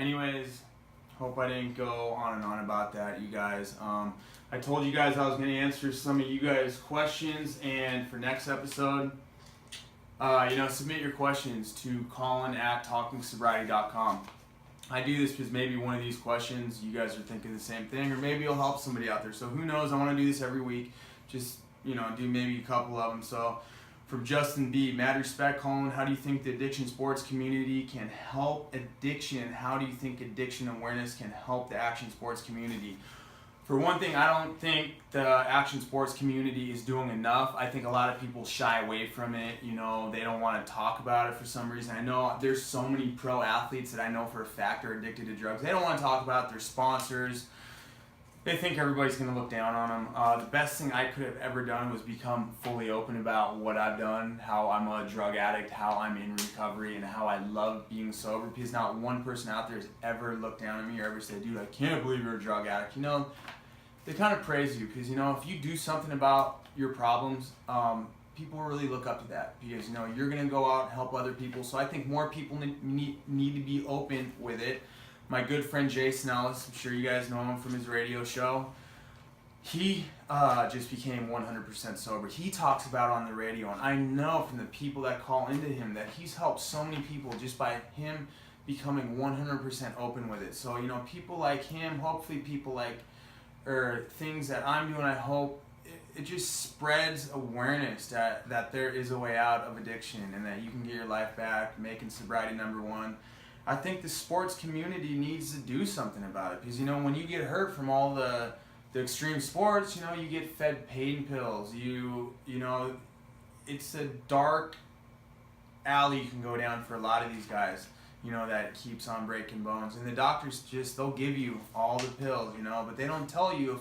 anyways, hope I didn't go on and on about that, you guys. I told you guys I was going to answer some of you guys' questions, and for next episode, submit your questions to Colin at talkingsobriety.com. I do this because maybe one of these questions you guys are thinking the same thing, or maybe it'll help somebody out there. So who knows? I want to do this every week. Just, do maybe a couple of them. So from Justin B, mad respect, Colin, how do you think the addiction sports community can help addiction? How do you think addiction awareness can help the action sports community? For one thing, I don't think the action sports community is doing enough. I think a lot of people shy away from it. They don't want to talk about it for some reason. I know there's so many pro athletes that I know for a fact are addicted to drugs. They don't want to talk about their sponsors. They think everybody's going to look down on them. The best thing I could have ever done was become fully open about what I've done, how I'm a drug addict, how I'm in recovery, and how I love being sober, because not one person out there has ever looked down at me or ever said, dude, I can't believe you're a drug addict. They kind of praise you because, if you do something about your problems, people really look up to that because, you're going to go out and help other people. So I think more people need to be open with it. My good friend Jason Ellis, I'm sure you guys know him from his radio show. He just became 100% sober. He talks about it on the radio, and I know from the people that call into him that he's helped so many people just by him becoming 100% open with it. So, people like him, hopefully people like, or things that I'm doing, I hope it just spreads awareness that there is a way out of addiction and that you can get your life back, making sobriety number one. I think the sports community needs to do something about it because, when you get hurt from all the extreme sports, you get fed pain pills. It's a dark alley you can go down for a lot of these guys, that keeps on breaking bones. And the doctors they'll give you all the pills, but they don't tell you,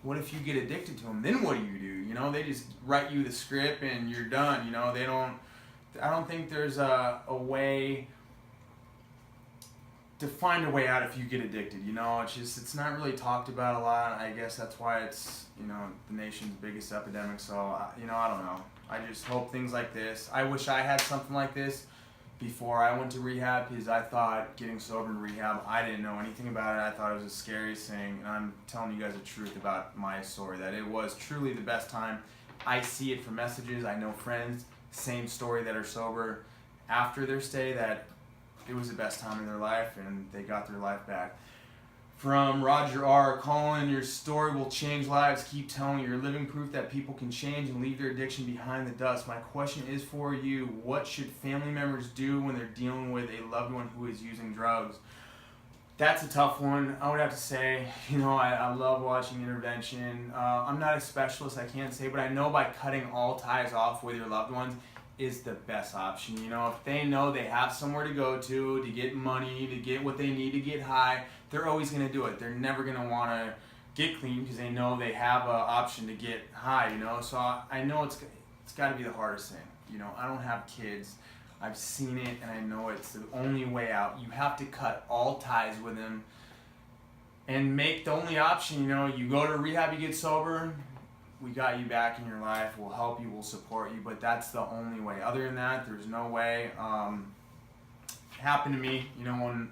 what if you get addicted to them? Then what do you do? They just write you the script and you're done. I don't think there's a way to find a way out if you get addicted. It's not really talked about a lot. I guess that's why it's, the nation's biggest epidemic. So, I don't know. I just hope things like this. I wish I had something like this before I went to rehab because I thought getting sober in rehab, I didn't know anything about it. I thought it was the scariest thing. And I'm telling you guys the truth about my story, that it was truly the best time. I see it from messages. I know friends, same story, that are sober after their stay, that it was the best time in their life and they got their life back. From Roger R. Colin, your story will change lives. Keep telling. You're living proof that people can change and leave their addiction behind the dust. My question is for you. What should family members do when they're dealing with a loved one who is using drugs? That's a tough one. I would have to say, I love watching intervention. I'm not a specialist, I can't say, but I know by cutting all ties off with your loved ones is the best option. If they know they have somewhere to go to get money, to get what they need to get high, they're always going to do it. They're never going to want to get clean because they know they have an option to get high, So I know it's got to be the hardest thing. I don't have kids. I've seen it and I know it's the only way out. You have to cut all ties with them and make the only option, you go to rehab, you get sober, we got you back in your life, we'll help you, we'll support you, but that's the only way. Other than that, there's no way. It happened to me, when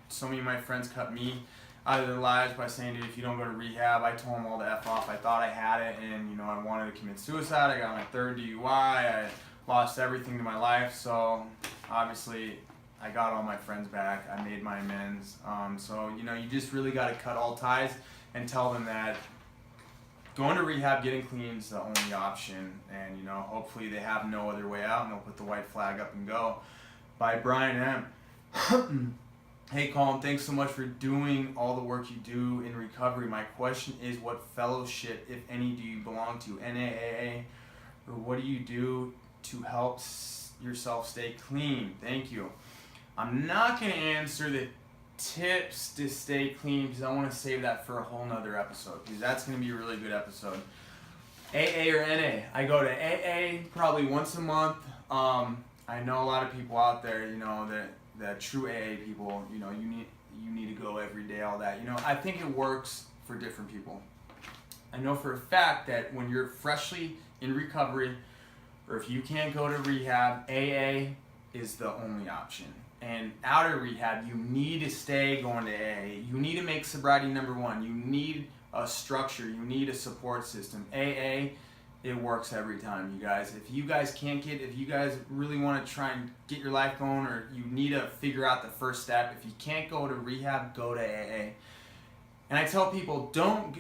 so many of my friends cut me out of their lives by saying, dude, if you don't go to rehab, I told them all to F off. I thought I had it, and, I wanted to commit suicide. I got my third DUI. I lost everything to my life, so obviously I got all my friends back. I made my amends. So, you just really got to cut all ties and tell them that going to rehab, getting clean is the only option, and hopefully they have no other way out and they'll put the white flag up and go. By Brian M. Hey Colin, thanks so much for doing all the work you do in recovery. My question is, what fellowship, if any, do you belong to? NAAA, or what do you do to help yourself stay clean? Thank you. I'm not going to answer the tips to stay clean because I want to save that for a whole nother episode because that's going to be a really good episode. AA or NA? I go to AA probably once a month. I know a lot of people out there, that true AA people, you need to go every day, all that. I think it works for different people. I know for a fact that when you're freshly in recovery, or if you can't go to rehab, AA is the only option. and out of rehab, you need to stay going to AA. You need to make sobriety number one. You need a structure. You need a support system. AA, it works every time, you guys. If you guys really want to try and get your life going, or you need to figure out the first step, if you can't go to rehab, go to AA. And I tell people,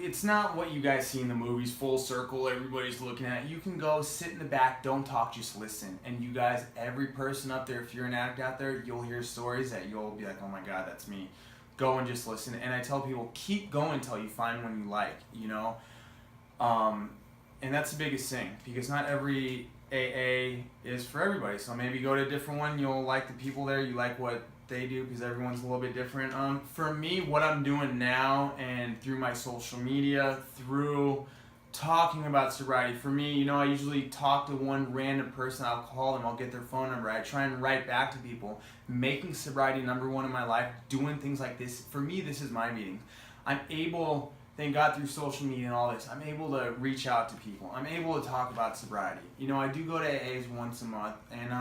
it's not what you guys see in the movies, full circle, everybody's looking at it. You can go sit in the back, don't talk, just listen. And you guys, every person up there, if you're an addict out there, you'll hear stories that you'll be like, oh my God, that's me. Go and just listen. And I tell people, keep going until you find one you like, you know? And that's the biggest thing, because not every AA is for everybody. So maybe go to a different one, you'll like the people there, you like what they do, because everyone's a little bit different. For me, what I'm doing now, and through my social media, through talking about sobriety, for me, you know, I usually talk to one random person, I'll call them, I'll get their phone number, I try and write back to people, making sobriety number one in my life, doing things like this. For me, this is my meeting. I'm able, thank God, through social media and all this, I'm able to reach out to people. I'm able to talk about sobriety. You know, I do go to AAs once a month, and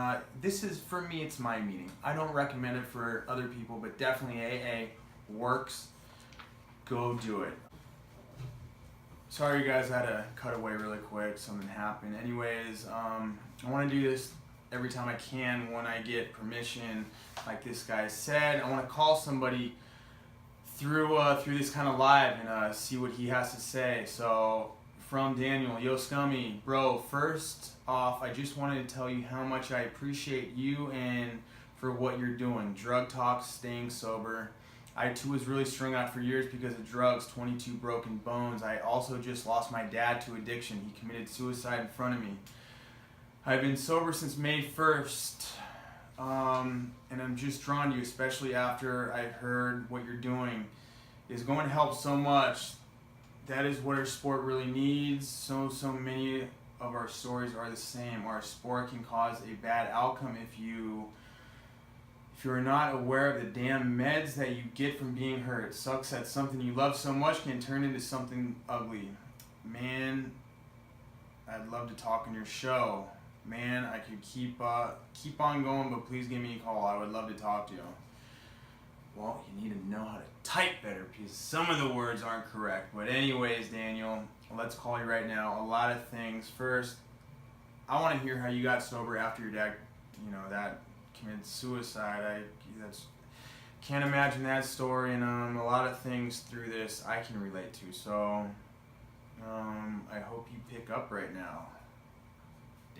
this is, for me, it's my meeting. I don't recommend it for other people, but definitely AA works. Go do it. Sorry, you guys, I had to cut away really quick. Something happened. Anyways, I want to do this every time I can when I get permission, like this guy said. I want to call somebody through this kind of live and see what he has to say. So from Daniel, yo Scummy, bro, first off, I just wanted to tell you how much I appreciate you and for what you're doing. Drug talk, staying sober. I too was really strung out for years because of drugs, 22 broken bones. I also just lost my dad to addiction. He committed suicide in front of me. I've been sober since May 1st. And I'm just drawn to you, especially after I've heard what you're doing is going to help so much. That is what our sport really needs. So many of our stories are the same. Our sport can cause a bad outcome if you're not aware of the damn meds that you get from being hurt. It sucks that something you love so much can turn into something ugly. Man, I'd love to talk on your show. Man, I could keep on going, but please give me a call. I would love to talk to you. Well, you need to know how to type better, because some of the words aren't correct. But anyways, Daniel, let's call you right now. A lot of things. First, I want to hear how you got sober after your dad, that committed suicide. Can't imagine that story, and a lot of things through this I can relate to. So, I hope you pick up right now.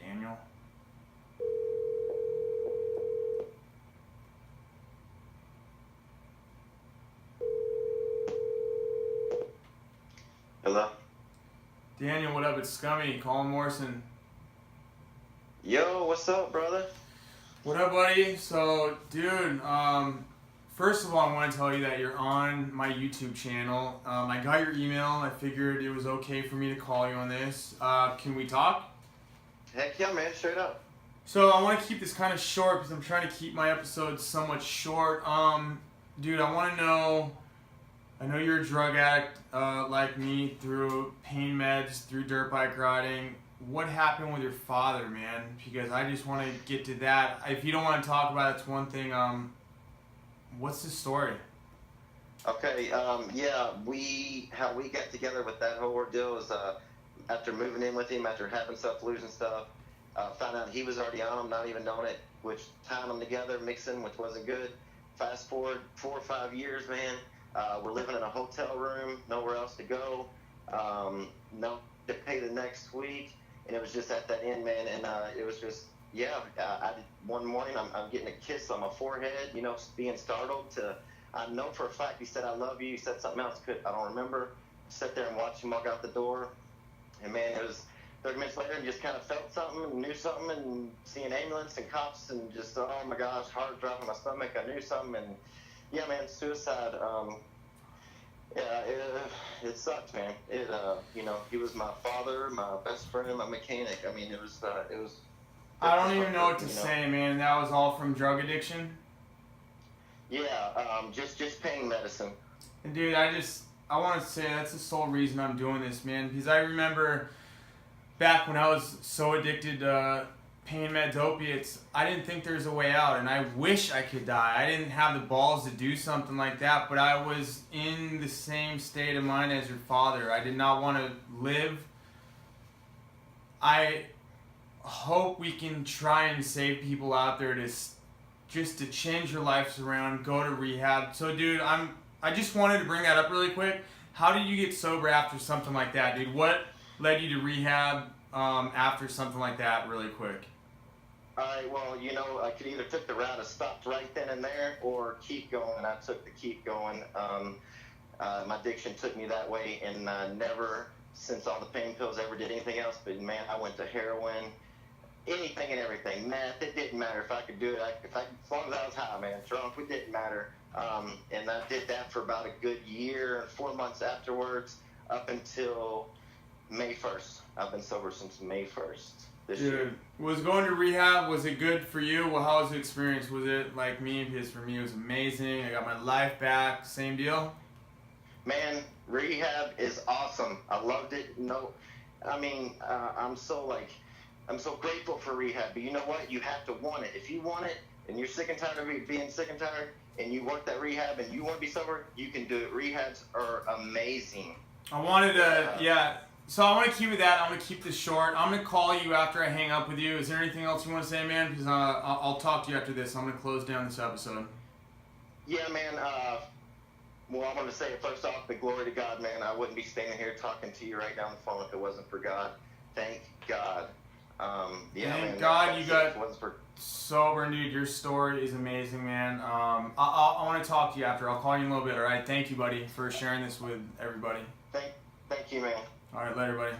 Daniel? Hello? Daniel, what up? It's Scummy, Colin Morrison. Yo, what's up, brother? What up, buddy? So, dude, first of all, I want to tell you that you're on my YouTube channel. I got your email. I figured it was okay for me to call you on this. Can we talk? Heck yeah, man, straight up. So I want to keep this kind of short because I'm trying to keep my episodes somewhat short. Dude, I want to know, I know you're a drug addict like me, through pain meds, through dirt bike riding. What happened with your father, man? Because I just want to get to that. If you don't want to talk about it, it's one thing. What's the story? Okay, how we got together with that whole ordeal is after moving in with him, after having stuff, losing stuff, found out he was already on them, not even knowing it, which tying them together, mixing, which wasn't good. Fast forward 4 or 5 years, man, we're living in a hotel room, nowhere else to go, no to pay the next week, and it was just at that end, man, and it was just, one morning I'm getting a kiss on my forehead, being startled to, I know for a fact he said, I love you. He said something else, I don't remember. Sat there and watched him walk out the door. And man, it was 30 minutes later and just kind of felt something and knew something, and seeing ambulance and cops and just, oh my gosh, heart dropping my stomach. I knew something, and yeah, man, suicide. It sucked, man. He was my father, my best friend, my mechanic. I mean, it was. I don't even know what to say, man. That was all from drug addiction? Yeah, just pain medicine. And dude, I want to say that's the sole reason I'm doing this, man. Because I remember back when I was so addicted to pain meds, opiates, I didn't think there was a way out, and I wish I could die. I didn't have the balls to do something like that, but I was in the same state of mind as your father. I did not want to live. I hope we can try and save people out there to just to change your lives around, go to rehab. So, dude, I just wanted to bring that up really quick. How did you get sober after something like that, dude? What led you to rehab after something like that, really quick? All right, well, you know, I could either took the route of stopped right then and there or keep going. I took the keep going. My addiction took me that way, and never, since all the pain pills, ever did anything else. But, man, I went to heroin, anything and everything. Meth, it didn't matter if I could do it. As long as I was high, man, drunk, it didn't matter. And I did that for about a good year and 4 months afterwards, up until May 1st. I've been sober since May 1st this year. Was going to rehab, was it good for you? Well, how was the experience? Was it like me? Because for me, it was amazing. I got my life back. Same deal? Man, rehab is awesome. I loved it. No, I mean, I'm so grateful for rehab. But you know what? You have to want it. If you want it and you're sick and tired of being sick and tired, and you work that rehab and you want to be sober, you can do it. Rehabs are amazing. I wanted to, So I want to keep it that. I'm going to keep this short. I'm going to call you after I hang up with you. Is there anything else you want to say, man? Because I'll talk to you after this. I'm going to close down this episode. Yeah, man. Well, I'm going to say it first off, but glory to God, man. I wouldn't be standing here talking to you right now on the phone if it wasn't for God. Thank God. Thank God you got sober, dude. Your story is amazing, man. I want to talk to you after. I'll call you in a little bit, all right? Thank you, buddy, for sharing this with everybody. Thank you, man. All right, later, buddy.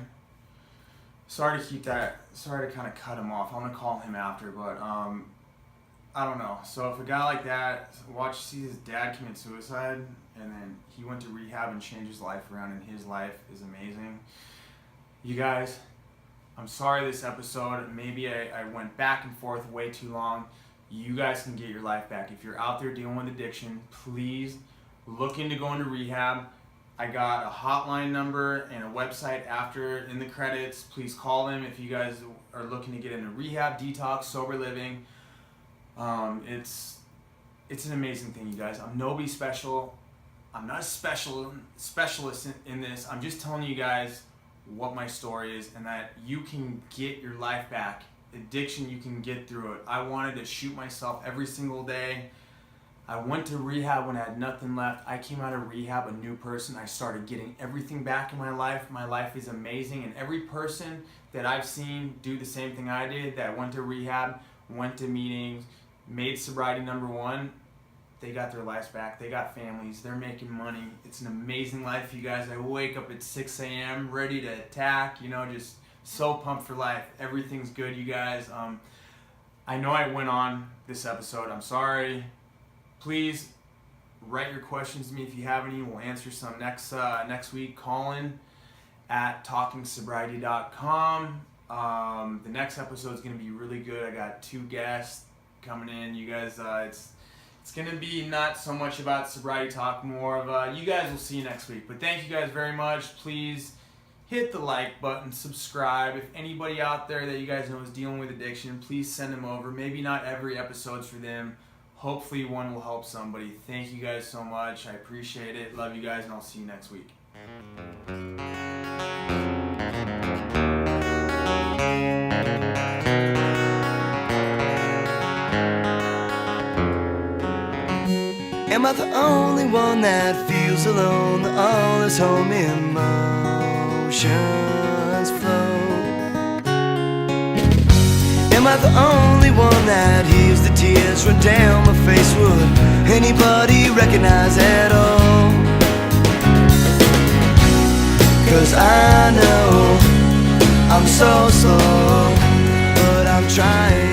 Sorry to kind of cut him off. I'm going to call him after, but I don't know. So if a guy like that, see his dad commit suicide, and then he went to rehab and changed his life around, and his life is amazing. You guys, I'm sorry this episode, maybe I went back and forth way too long. You guys can get your life back. If you're out there dealing with addiction, please look into going to rehab. I got a hotline number and a website after in the credits. Please call them if you guys are looking to get into rehab, detox, sober living. It's an amazing thing, you guys. I'm nobody special. I'm not a specialist in this. I'm just telling you guys what my story is, and that you can get your life back. Addiction, you can get through it. I wanted to shoot myself every single day. I went to rehab when I had nothing left. I came out of rehab a new person. I started getting everything back in my life. My life is amazing, and every person that I've seen do the same thing I did, that went to rehab, went to meetings, made sobriety number one, they got their lives back. They got families. They're making money. It's an amazing life, you guys. I wake up at 6 a.m. ready to attack, just so pumped for life. Everything's good, you guys. I know I went on this episode. I'm sorry. Please write your questions to me if you have any. We'll answer some next week. Colin at talkingsobriety.com. The next episode is going to be really good. I got 2 guests coming in. You guys, it's going to be not so much about sobriety talk, more of you guys will see next week. But thank you guys very much. Please hit the like button, subscribe. If anybody out there that you guys know is dealing with addiction, please send them over. Maybe not every episode's for them. Hopefully one will help somebody. Thank you guys so much. I appreciate it. Love you guys, and I'll see you next week. Am I the only one that feels alone? That all his home emotions flow? Am I the only one that hears the tears run down my face? Would anybody recognize at all? 'Cause I know I'm so slow, but I'm trying.